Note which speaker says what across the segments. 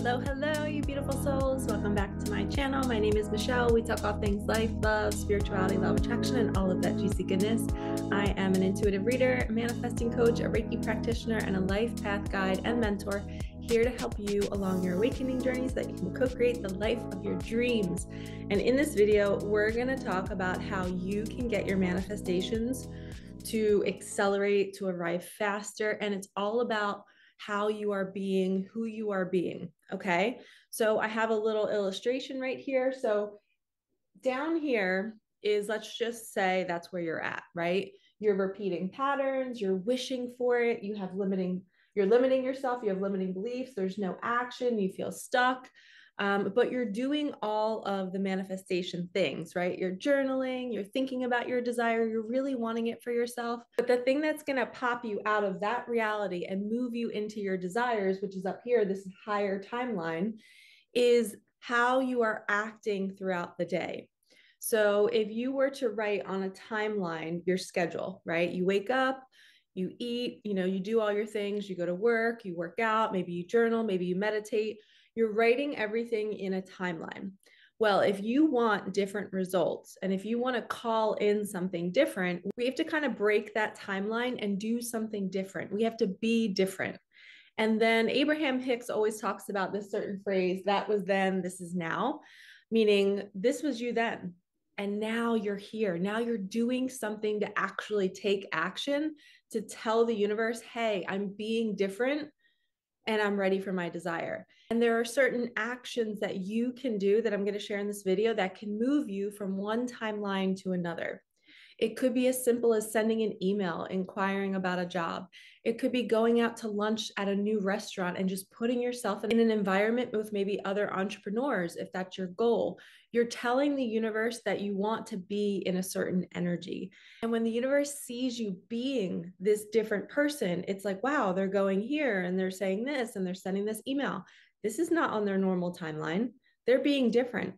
Speaker 1: Hello, you beautiful souls. Welcome back to my channel. My name is Michelle. We talk all things life, love, spirituality, law of attraction, and all of that juicy goodness. I am an intuitive reader, a manifesting coach, a Reiki practitioner, and a life path guide and mentor, here to help you along your awakening journey so that you can co-create the life of your dreams. And in this video, we're going to talk about how you can get your manifestations to accelerate, to arrive faster, and it's all about how you are being, who you are being, okay? So I have a little illustration right here. So down here is, let's just say that's where you're at, right? You're repeating patterns, you're wishing for it, you're limiting yourself, you have limiting beliefs, there's no action, you feel stuck. But you're doing all of the manifestation things, right? You're journaling, you're thinking about your desire, you're really wanting it for yourself. But the thing that's going to pop you out of that reality and move you into your desires, which is up here, this higher timeline, is how you are acting throughout the day. So if you were to write on a timeline your schedule, right? You wake up, you eat, you do all your things, you go to work, you work out, maybe you journal, maybe you meditate. You're writing everything in a timeline. Well, if you want different results and if you want to call in something different, we have to kind of break that timeline and do something different. We have to be different. And then Abraham Hicks always talks about this certain phrase, that was then, this is now, meaning this was you then. And now you're here. Now you're doing something to actually take action to tell the universe, hey, I'm being different and I'm ready for my desire. And there are certain actions that you can do that I'm going to share in this video that can move you from one timeline to another. It could be as simple as sending an email inquiring about a job. It could be going out to lunch at a new restaurant and just putting yourself in an environment with maybe other entrepreneurs, if that's your goal. You're telling the universe that you want to be in a certain energy. And when the universe sees you being this different person, it's like, wow, they're going here and they're saying this and they're sending this email. This is not on their normal timeline. They're being different.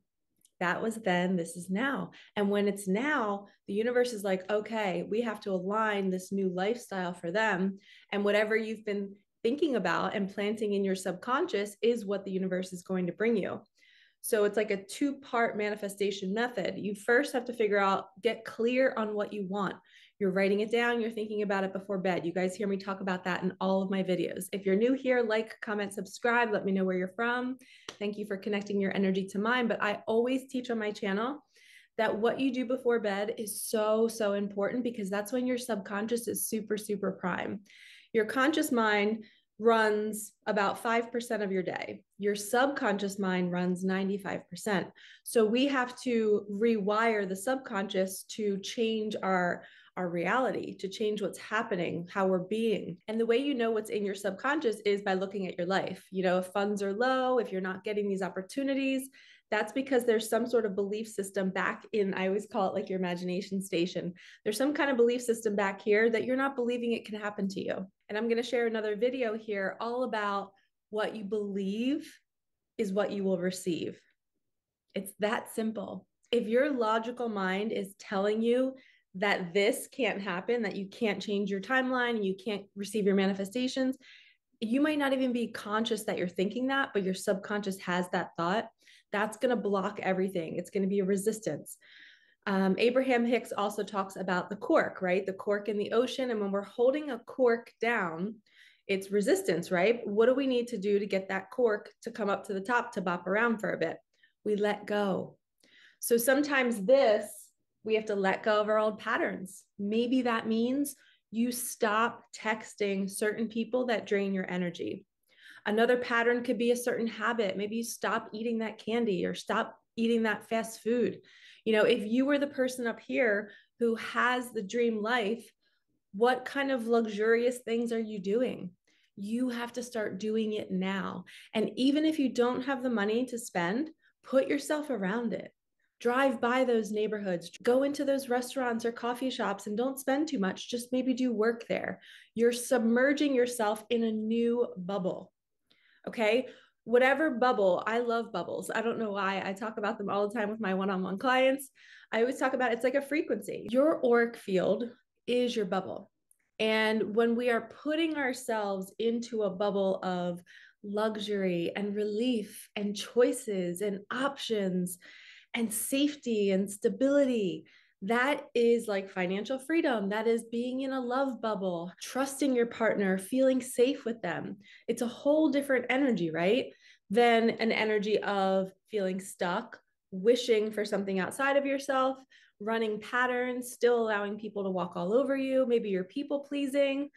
Speaker 1: That was then, this is now. And when it's now, the universe is like, okay, we have to align this new lifestyle for them. And whatever you've been thinking about and planting in your subconscious is what the universe is going to bring you. So it's like a two-part manifestation method. You first have to figure out, get clear on what you want. You're writing it down, you're thinking about it before bed. You guys hear me talk about that in all of my videos. If you're new here, like, comment, subscribe, let me know where you're from. Thank you for connecting your energy to mine. But I always teach on my channel that what you do before bed is so, so important, because that's when your subconscious is super, super prime. Your conscious mind runs about 5% of your day. Your subconscious mind runs 95%. So we have to rewire the subconscious to change our reality, to change what's happening, how we're being. And the way you know what's in your subconscious is by looking at your life. If funds are low, if you're not getting these opportunities, that's because there's some sort of belief system back in, I always call it like your imagination station. There's some kind of belief system back here that you're not believing it can happen to you. And I'm going to share another video here all about what you believe is what you will receive. It's that simple. If your logical mind is telling you that this can't happen, that you can't change your timeline, you can't receive your manifestations, you might not even be conscious that you're thinking that, but your subconscious has that thought. That's going to block everything. It's going to be a resistance. Abraham Hicks also talks about the cork, right? The cork in the ocean. And when we're holding a cork down, it's resistance, right? What do we need to do to get that cork to come up to the top, to bop around for a bit? We let go. So sometimes we have to let go of our old patterns. Maybe that means you stop texting certain people that drain your energy. Another pattern could be a certain habit. Maybe you stop eating that candy or stop eating that fast food. If you were the person up here who has the dream life, what kind of luxurious things are you doing? You have to start doing it now. And even if you don't have the money to spend, put yourself around it. Drive by those neighborhoods, go into those restaurants or coffee shops, and don't spend too much. Just maybe do work there. You're submerging yourself in a new bubble. Okay. Whatever bubble, I love bubbles. I don't know why. I talk about them all the time with my one-on-one clients. I always talk about it's like a frequency. Your auric field is your bubble. And when we are putting ourselves into a bubble of luxury and relief and choices and options and safety and stability, that is like financial freedom. That is being in a love bubble, trusting your partner, feeling safe with them. It's a whole different energy, right? Than an energy of feeling stuck, wishing for something outside of yourself, running patterns, still allowing people to walk all over you. Maybe you're people pleasing.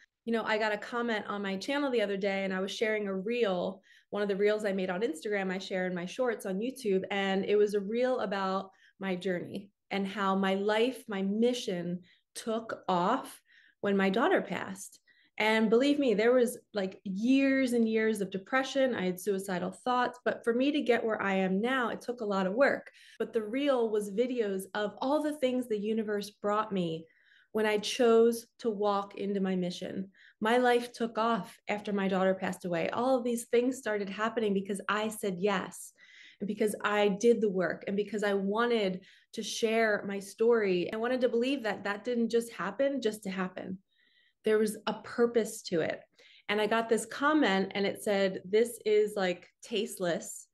Speaker 1: I got a comment on my channel the other day and I was sharing a reel, one of the reels I made on Instagram, I share in my shorts on YouTube. And it was a reel about my journey and how my life, my mission took off when my daughter passed. And believe me, there was like years and years of depression. I had suicidal thoughts, but for me to get where I am now, it took a lot of work. But the reel was videos of all the things the universe brought me when I chose to walk into my mission. My life took off after my daughter passed away. All of these things started happening because I said yes, and because I did the work, and because I wanted to share my story. I wanted to believe that that didn't just happen just to happen. There was a purpose to it. And I got this comment and it said, "This is like tasteless."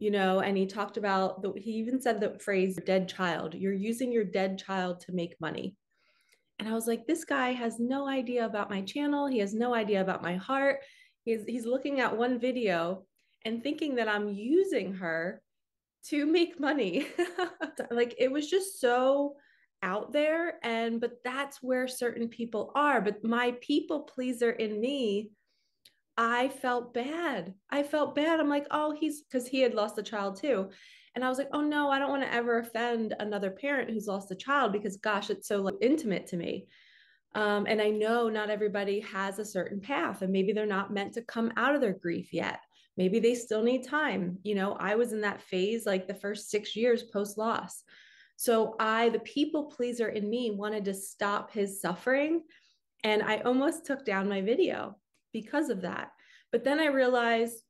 Speaker 1: And he talked about, he even said the phrase dead child. You're using your dead child to make money. And I was like, this guy has no idea about my channel. He has no idea about my heart. He's looking at one video and thinking that I'm using her to make money. Like it was just so out there. But that's where certain people are. But my people pleaser in me, I felt bad. I felt bad. I'm like, oh, because he had lost a child too. And I was like, oh no, I don't want to ever offend another parent who's lost a child because gosh, it's so like, intimate to me. And I know not everybody has a certain path, and maybe they're not meant to come out of their grief yet. Maybe they still need time. I was in that phase like the first 6 years post loss. So the people pleaser in me, wanted to stop his suffering. And I almost took down my video because of that. But then I realized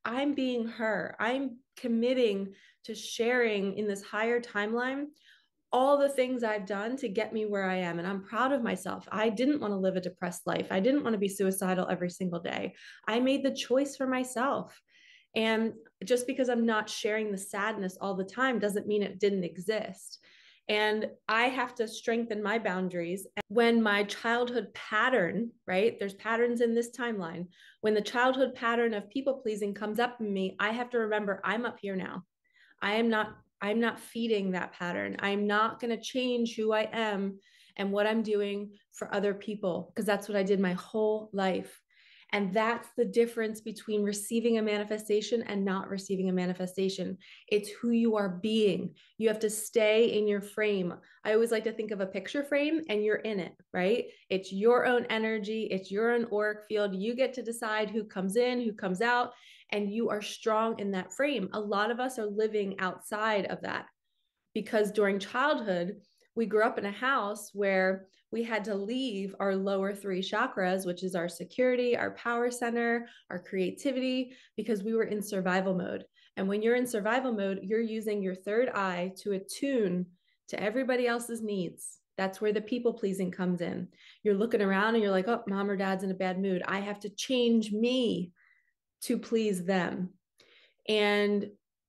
Speaker 1: I'm being her. I'm committing to sharing in this higher timeline all the things I've done to get me where I am. And I'm proud of myself. I didn't want to live a depressed life. I didn't want to be suicidal every single day. I made the choice for myself. And just because I'm not sharing the sadness all the time doesn't mean it didn't exist. And I have to strengthen my boundaries. When my childhood pattern, right? There's patterns in this timeline. When the childhood pattern of people pleasing comes up in me, I have to remember I'm up here now. I'm not feeding that pattern. I'm not going to change who I am and what I'm doing for other people, because that's what I did my whole life. And that's the difference between receiving a manifestation and not receiving a manifestation. It's who you are being. You have to stay in your frame. I always like to think of a picture frame and you're in it, right? It's your own energy. It's your own auric field. You get to decide who comes in, who comes out, and you are strong in that frame. A lot of us are living outside of that because during childhood, we grew up in a house where we had to leave our lower three chakras, which is our security, our power center, our creativity, because we were in survival mode. And when you're in survival mode, you're using your third eye to attune to everybody else's needs. That's where the people pleasing comes in. You're looking around and you're like, oh, mom or dad's in a bad mood. I have to change me to please them. And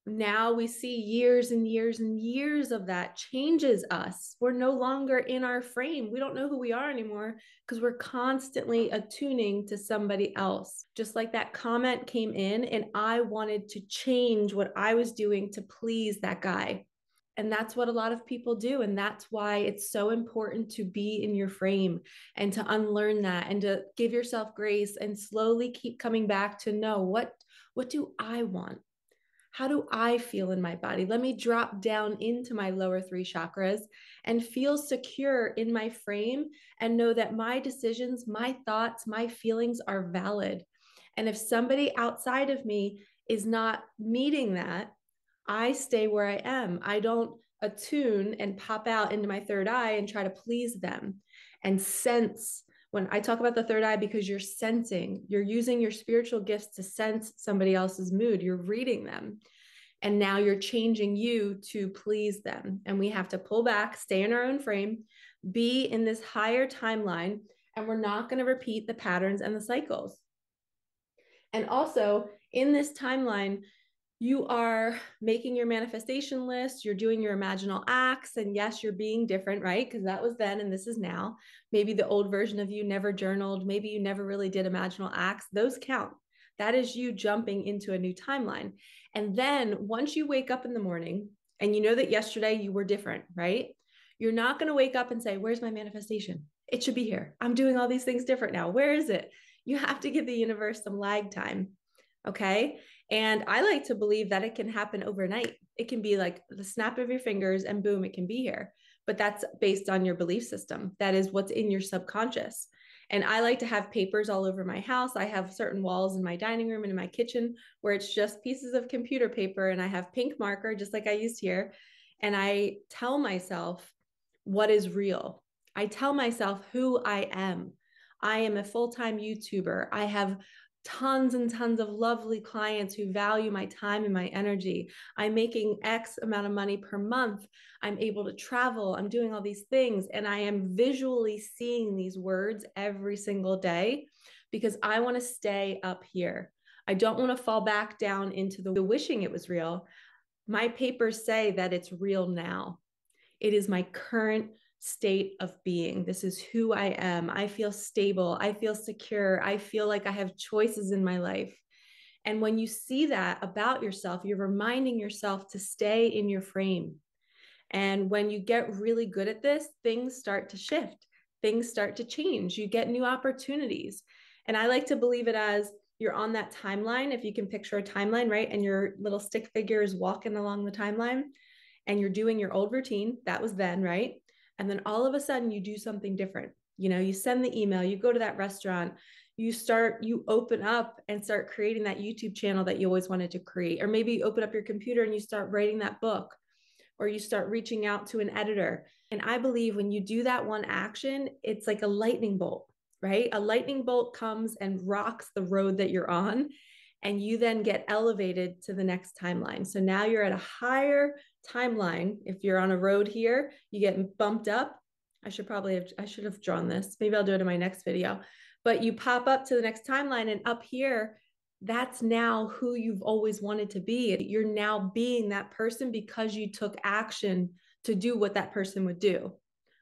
Speaker 1: now we see years and years and years of that changes us. We're no longer in our frame. We don't know who we are anymore because we're constantly attuning to somebody else. Just like that comment came in, and I wanted to change what I was doing to please that guy. And that's what a lot of people do. And that's why it's so important to be in your frame and to unlearn that and to give yourself grace and slowly keep coming back to know what do I want? How do I feel in my body? Let me drop down into my lower three chakras and feel secure in my frame and know that my decisions, my thoughts, my feelings are valid. And if somebody outside of me is not meeting that, I stay where I am. I don't attune and pop out into my third eye and try to please them and sense. When I talk about the third eye, because you're sensing, you're using your spiritual gifts to sense somebody else's mood, you're reading them. And now you're changing you to please them. And we have to pull back, stay in our own frame, be in this higher timeline, and we're not going to repeat the patterns and the cycles. And also in this timeline, you are making your manifestation list, you're doing your imaginal acts, and yes, you're being different, right? Because that was then and this is now. Maybe the old version of you never journaled, maybe you never really did imaginal acts. Those count. That is you jumping into a new timeline. And then once you wake up in the morning and you know that yesterday you were different, right? You're not going to wake up and say, where's my manifestation? It should be here. I'm doing all these things different now. Where is it? You have to give the universe some lag time. Okay. And I like to believe that it can happen overnight. It can be like the snap of your fingers and boom, it can be here. But that's based on your belief system. That is what's in your subconscious. And I like to have papers all over my house. I have certain walls in my dining room and in my kitchen where it's just pieces of computer paper. And I have pink marker, just like I used here. And I tell myself what is real. I tell myself who I am. I am a full-time YouTuber. I have tons and tons of lovely clients who value my time and my energy. I'm making X amount of money per month. I'm able to travel. I'm doing all these things. And I am visually seeing these words every single day because I want to stay up here. I don't want to fall back down into the wishing it was real. My papers say that it's real now. It is my current state of being. This is who I am. I feel stable. I feel secure. I feel like I have choices in my life. And when you see that about yourself, you're reminding yourself to stay in your frame. And when you get really good at this, things start to shift, things start to change. You get new opportunities. And I like to believe it as you're on that timeline. If you can picture a timeline, right? And your little stick figure is walking along the timeline and you're doing your old routine. That was then, right? And then all of a sudden you do something different. You know, you send the email, you go to that restaurant, you open up and start creating that YouTube channel that you always wanted to create. Or maybe you open up your computer and you start writing that book, or you start reaching out to an editor. And I believe when you do that one action, it's like a lightning bolt, right? A lightning bolt comes and rocks the road that you're on, and you then get elevated to the next timeline. So now you're at a higher timeline. If you're on a road here, you get bumped up. I should have drawn this. Maybe I'll do it in my next video. But you pop up to the next timeline, and up here, that's now who you've always wanted to be. You're now being that person because you took action to do what that person would do.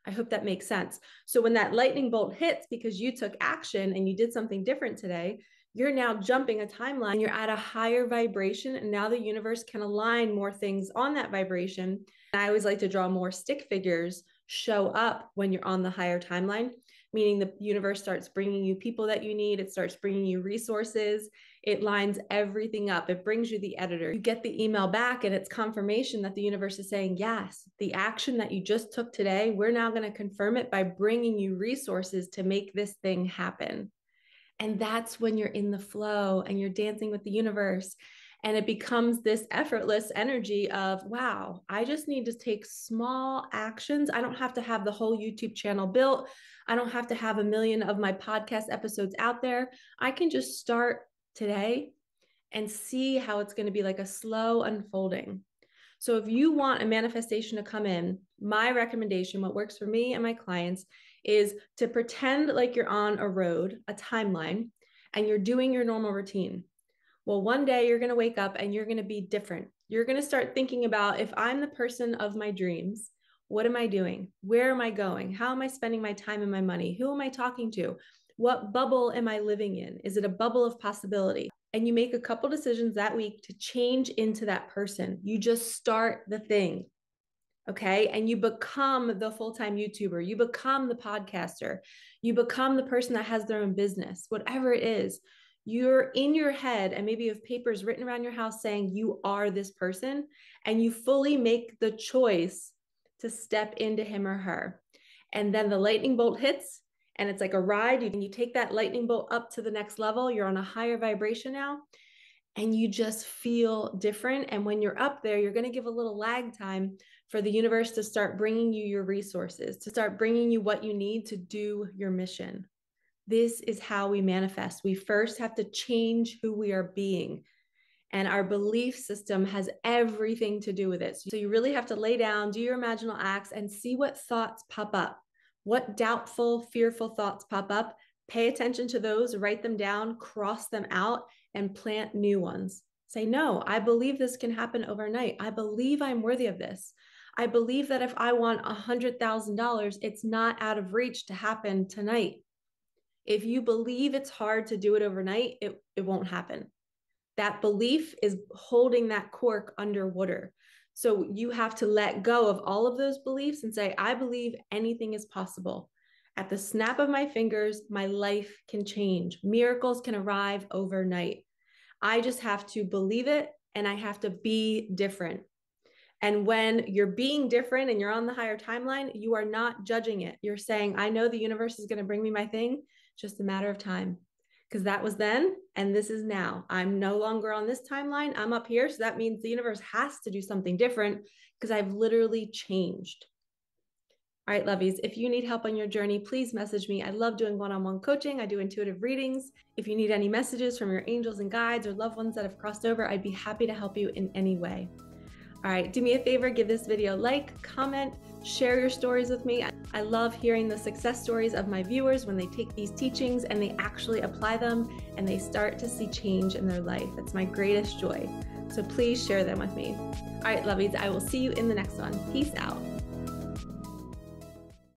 Speaker 1: I hope that makes sense. So when that lightning bolt hits because you took action and you did something different today, you're now jumping a timeline. You're at a higher vibration, and now the universe can align more things on that vibration. And I always like to draw more stick figures show up when you're on the higher timeline, meaning the universe starts bringing you people that you need. It starts bringing you resources. It lines everything up. It brings you the editor. You get the email back, and it's confirmation that the universe is saying, yes, the action that you just took today, we're now going to confirm it by bringing you resources to make this thing happen. And that's when you're in the flow and you're dancing with the universe. And it becomes this effortless energy of, wow, I just need to take small actions. I don't have to have the whole YouTube channel built. I don't have to have 1 million of my podcast episodes out there. I can just start today and see how it's going to be like a slow unfolding. So if you want a manifestation to come in, my recommendation, what works for me and my clients, is to pretend like you're on a road, a timeline, and you're doing your normal routine. Well, one day you're going to wake up and you're going to be different. You're going to start thinking about, if I'm the person of my dreams, what am I doing? Where am I going? How am I spending my time and my money? Who am I talking to? What bubble am I living in? Is it a bubble of possibility? And you make a couple decisions that week to change into that person. You just start the thing. Okay. And you become the full-time YouTuber. You become the podcaster. You become the person that has their own business, whatever it is. You're in your head, and maybe you have papers written around your house saying you are this person, and you fully make the choice to step into him or her. And then the lightning bolt hits, and it's like a ride. And you take that lightning bolt up to the next level. You're on a higher vibration now, and you just feel different. And when you're up there, you're going to give a little lag time for the universe to start bringing you your resources, to start bringing you what you need to do your mission. This is how we manifest. We first have to change who we are being. And our belief system has everything to do with it. So you really have to lay down, do your imaginal acts, and see what thoughts pop up. What doubtful, fearful thoughts pop up? Pay attention to those, write them down, cross them out, and plant new ones. Say, no, I believe this can happen overnight. I believe I'm worthy of this. I believe that if I want $100,000, it's not out of reach to happen tonight. If you believe it's hard to do it overnight, it won't happen. That belief is holding that cork underwater. So you have to let go of all of those beliefs and say, I believe anything is possible. At the snap of my fingers, my life can change. Miracles can arrive overnight. I just have to believe it, and I have to be different. And when you're being different and you're on the higher timeline, you are not judging it. You're saying, I know the universe is going to bring me my thing, just a matter of time. Because that was then, and this is now. I'm no longer on this timeline. I'm up here. So that means the universe has to do something different because I've literally changed. All right, lovies, if you need help on your journey, please message me. I love doing one-on-one coaching. I do intuitive readings. If you need any messages from your angels and guides or loved ones that have crossed over, I'd be happy to help you in any way. All right, do me a favor, give this video a like, comment, share your stories with me. I love hearing the success stories of my viewers when they take these teachings and they actually apply them and they start to see change in their life. It's my greatest joy. So please share them with me. All right, lovies, I will see you in the next one. Peace out.